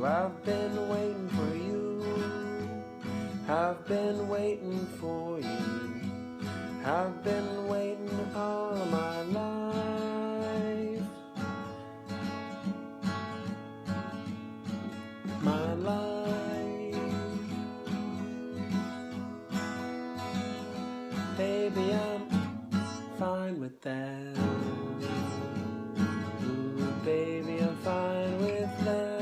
I've been waiting for you. I've been waiting for you. I've been waiting all my life. My life. Baby, I'm fine with that. Ooh, baby, I'm fine with that.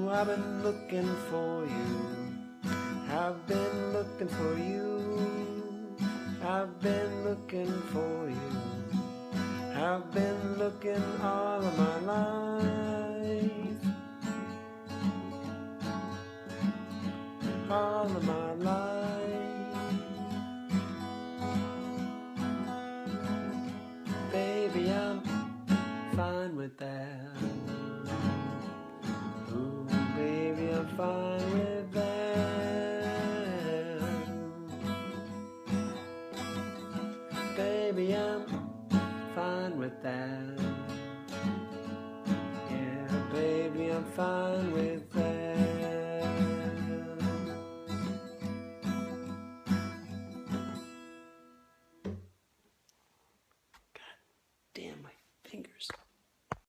I've been looking for you. I've been looking for you. I've been looking for you. I've been looking all of my life. All of my life. Baby, I'm fine with that. Ooh, baby, I'm fine with that. Baby, I'm fine with that. Yeah, baby, I'm fine.